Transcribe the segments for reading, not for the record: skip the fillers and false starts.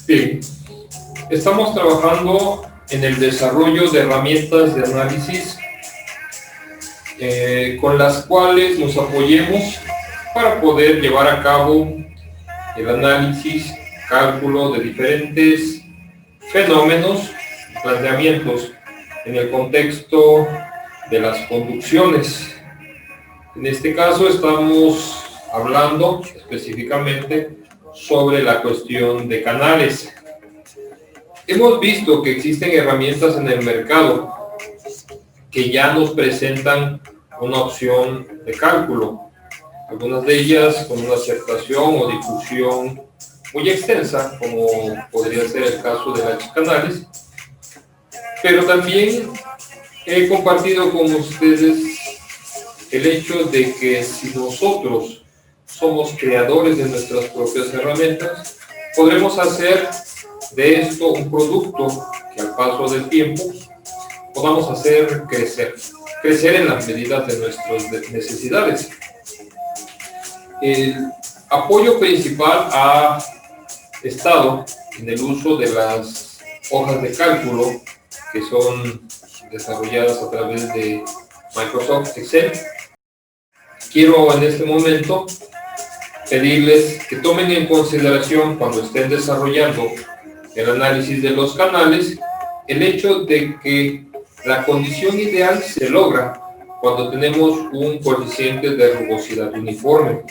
Bien, estamos trabajando en el desarrollo de herramientas de análisis con las cuales nos apoyemos para poder llevar a cabo el análisis, cálculo de diferentes fenómenos y planteamientos en el contexto de las conducciones. En este caso estamos hablando específicamente sobre la cuestión de canales. Hemos visto que existen herramientas en el mercado que ya nos presentan una opción de cálculo, algunas de ellas con una aceptación o difusión muy extensa, como podría ser el caso de H-canales, pero también he compartido con ustedes el hecho de que si nosotros somos creadores de nuestras propias herramientas, podremos hacer de esto un producto que al paso del tiempo podamos hacer crecer en las medidas de nuestras necesidades. El apoyo principal ha estado en el uso de las hojas de cálculo que son desarrolladas a través de Microsoft Excel. Quiero en este momento pedirles que tomen en consideración cuando estén desarrollando el análisis de los canales el hecho de que la condición ideal se logra cuando tenemos un coeficiente de rugosidad uniforme,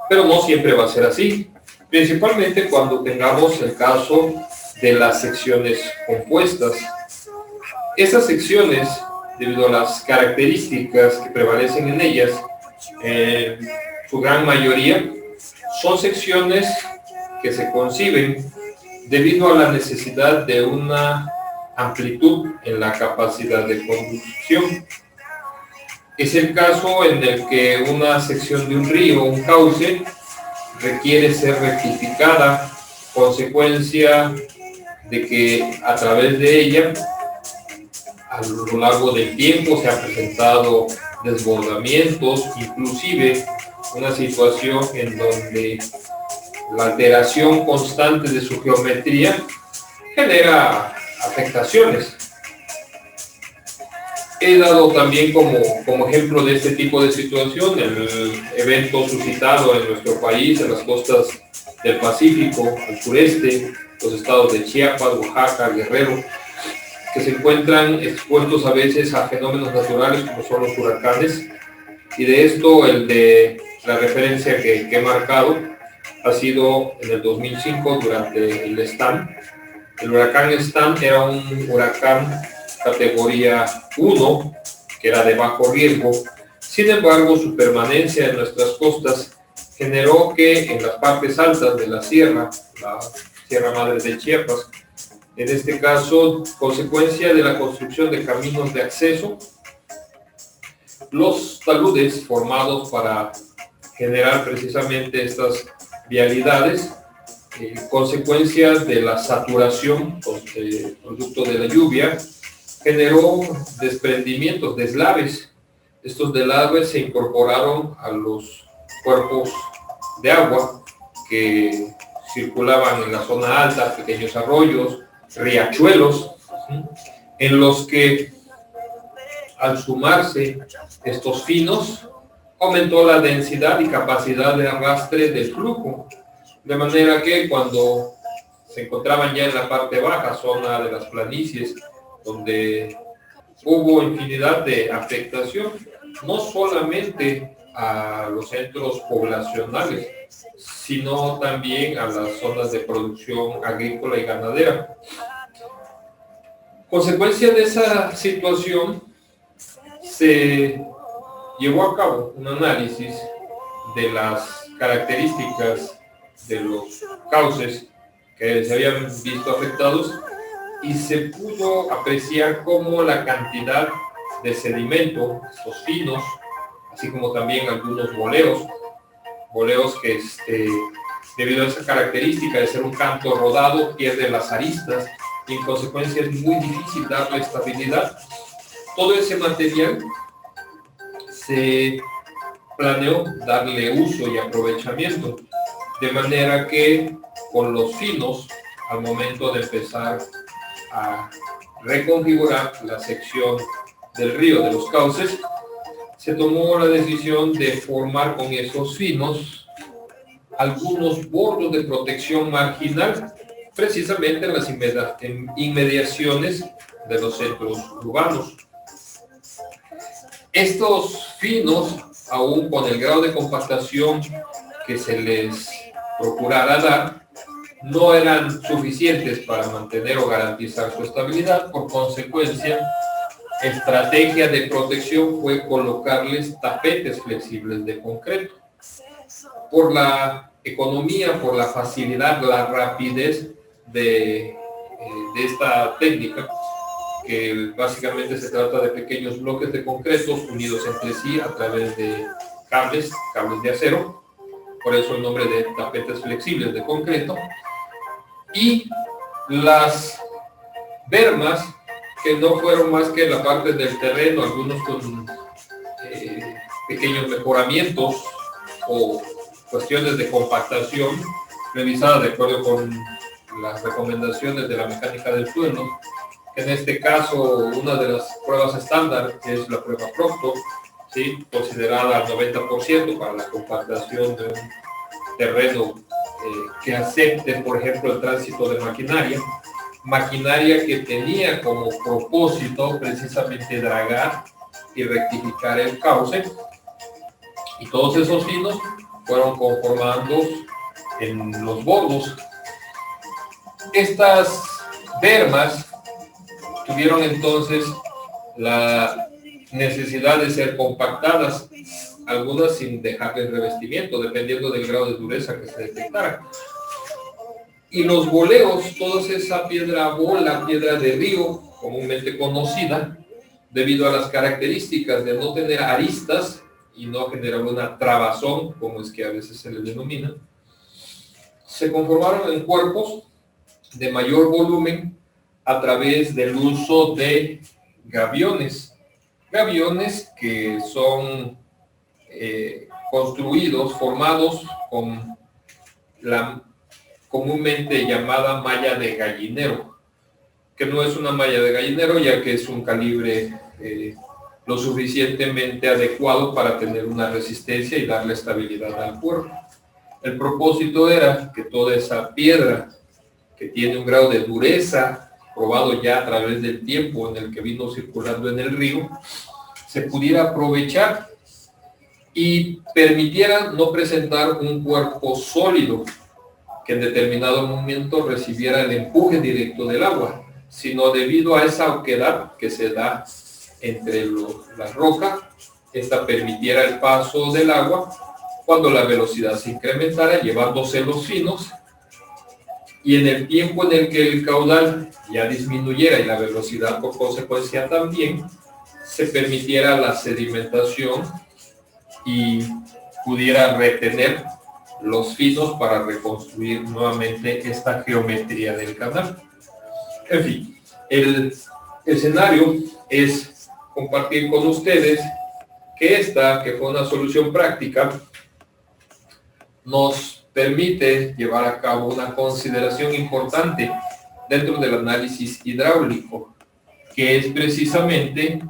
pero no siempre va a ser así, principalmente cuando tengamos el caso de las secciones compuestas. Esas secciones, debido a las características que prevalecen en ellas, su gran mayoría son secciones que se conciben debido a la necesidad de una amplitud en la capacidad de conducción. Es el caso en el que una sección de un río, un cauce, requiere ser rectificada, consecuencia de que a través de ella, a lo largo del tiempo, se han presentado desbordamientos, inclusive una situación en donde la alteración constante de su geometría genera afectaciones. He dado también como ejemplo de este tipo de situación el evento suscitado en nuestro país, en las costas del Pacífico, al sureste, los estados de Chiapas, Oaxaca, Guerrero, que se encuentran expuestos a veces a fenómenos naturales como son los huracanes, y de esto el de la referencia que he marcado ha sido en el 2005 durante el Stan. El huracán Stan era un huracán categoría 1, que era de bajo riesgo. Sin embargo, su permanencia en nuestras costas generó que en las partes altas de la Sierra Madre de Chiapas, en este caso, consecuencia de la construcción de caminos de acceso, los taludes formados para generar precisamente estas vialidades, consecuencia de la saturación producto de la lluvia, generó desprendimientos, deslaves. Estos deslaves se incorporaron a los cuerpos de agua que circulaban en la zona alta, pequeños arroyos, riachuelos, en los que al sumarse estos finos aumentó la densidad y capacidad de arrastre del flujo, de manera que cuando se encontraban ya en la parte baja, zona de las planicies, donde hubo infinidad de afectación, no solamente a los centros poblacionales, sino también a las zonas de producción agrícola y ganadera. Consecuencia de esa situación, se llevó a cabo un análisis de las características de los cauces que se habían visto afectados y se pudo apreciar cómo la cantidad de sedimento, estos finos, así como también algunos boleos que debido a esa característica de ser un canto rodado, pierden las aristas y en consecuencia es muy difícil darle estabilidad. Todo ese material se planeó darle uso y aprovechamiento, de manera que con los finos, al momento de empezar a reconfigurar la sección del río, de los cauces, se tomó la decisión de formar con esos finos algunos bordos de protección marginal, precisamente en las inmediaciones de los centros urbanos. Estos finos, aún con el grado de compactación que se les procurara dar, no eran suficientes para mantener o garantizar su estabilidad. Por consecuencia, estrategia de protección fue colocarles tapetes flexibles de concreto. Por la economía, por la facilidad, la rapidez de esta técnica, que básicamente se trata de pequeños bloques de concreto unidos entre sí a través de cables de acero, por eso el nombre de tapetes flexibles de concreto, y las bermas, que no fueron más que la parte del terreno, algunos con pequeños mejoramientos o cuestiones de compactación revisadas de acuerdo con las recomendaciones de la mecánica del suelo, que en este caso una de las pruebas estándar es la prueba Proctor, ¿sí?, considerada al 90% para la compactación de un terreno que acepte, por ejemplo, el tránsito de maquinaria que tenía como propósito precisamente dragar y rectificar el cauce, y todos esos finos fueron conformando en los bordos. Estas bermas tuvieron entonces la necesidad de ser compactadas, algunas sin dejarles revestimiento, dependiendo del grado de dureza que se detectara. Y los boleos, toda esa piedra bola, piedra de río, comúnmente conocida, debido a las características de no tener aristas y no generar una trabazón, como es que a veces se le denomina, se conformaron en cuerpos de mayor volumen a través del uso de gaviones. Gaviones que son construidos, formados con la comúnmente llamada malla de gallinero, que no es una malla de gallinero ya que es un calibre lo suficientemente adecuado para tener una resistencia y darle estabilidad al cuerpo. El propósito era que toda esa piedra que tiene un grado de dureza probado ya a través del tiempo en el que vino circulando en el río, se pudiera aprovechar y permitiera no presentar un cuerpo sólido que en determinado momento recibiera el empuje directo del agua, sino debido a esa oquedad que se da entre las rocas, esta permitiera el paso del agua cuando la velocidad se incrementara, llevándose los finos, y en el tiempo en el que el caudal ya disminuyera y la velocidad por consecuencia también, se permitiera la sedimentación y pudiera retener los finos para reconstruir nuevamente esta geometría del canal. En fin, el escenario es compartir con ustedes que esta, que fue una solución práctica, nos permite llevar a cabo una consideración importante dentro del análisis hidráulico, que es precisamente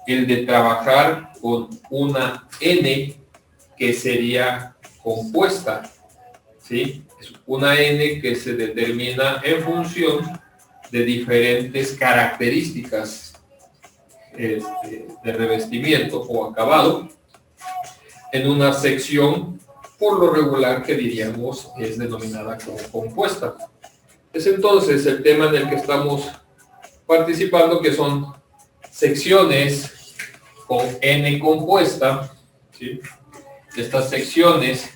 el de trabajar con una N que sería compuesta, ¿sí? Es una N que se determina en función de diferentes características de revestimiento o acabado en una sección, por lo regular que diríamos es denominada como compuesta. Es entonces el tema en el que estamos participando, que son secciones con N compuesta, ¿sí? Estas secciones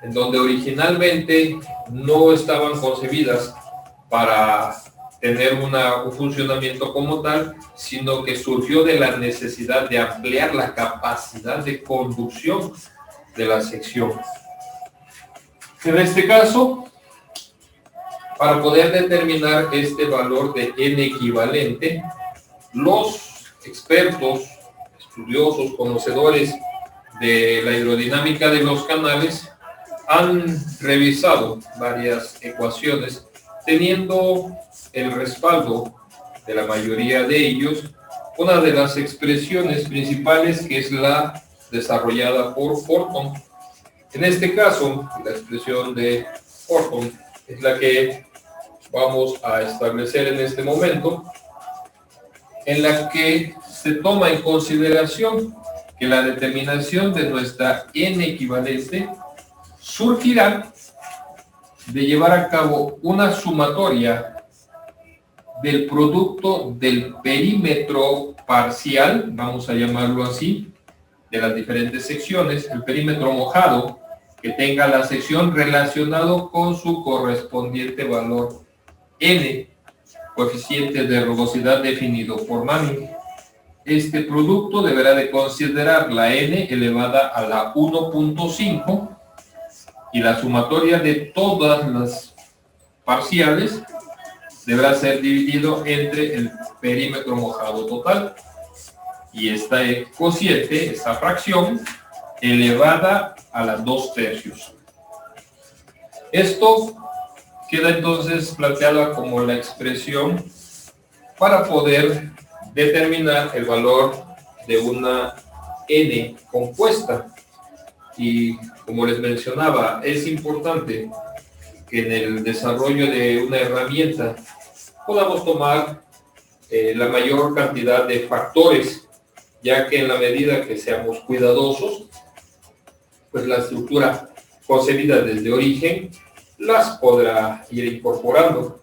en donde originalmente no estaban concebidas para tener un funcionamiento como tal, sino que surgió de la necesidad de ampliar la capacidad de conducción de la sección. En este caso, para poder determinar este valor de N equivalente, los expertos, estudiosos, conocedores de la hidrodinámica de los canales han revisado varias ecuaciones teniendo el respaldo de la mayoría de ellos una de las expresiones principales, que es la desarrollada por Horton. En este caso, la expresión de Horton es la que vamos a establecer en este momento, en la que se toma en consideración que la determinación de nuestra n equivalente surgirá de llevar a cabo una sumatoria del producto del perímetro parcial, vamos a llamarlo así, de las diferentes secciones, el perímetro mojado, que tenga la sección relacionado con su correspondiente valor n, coeficiente de rugosidad definido por Manning. Este producto deberá de considerar la n elevada a la 1.5 y la sumatoria de todas las parciales deberá ser dividido entre el perímetro mojado total, y esta cociente, esta fracción, elevada a la 2/3. Esto queda entonces planteada como la expresión para poder determinar el valor de una n compuesta. Y como les mencionaba, es importante que en el desarrollo de una herramienta podamos tomar la mayor cantidad de factores, ya que en la medida que seamos cuidadosos, pues la estructura concebida desde origen las podrá ir incorporando.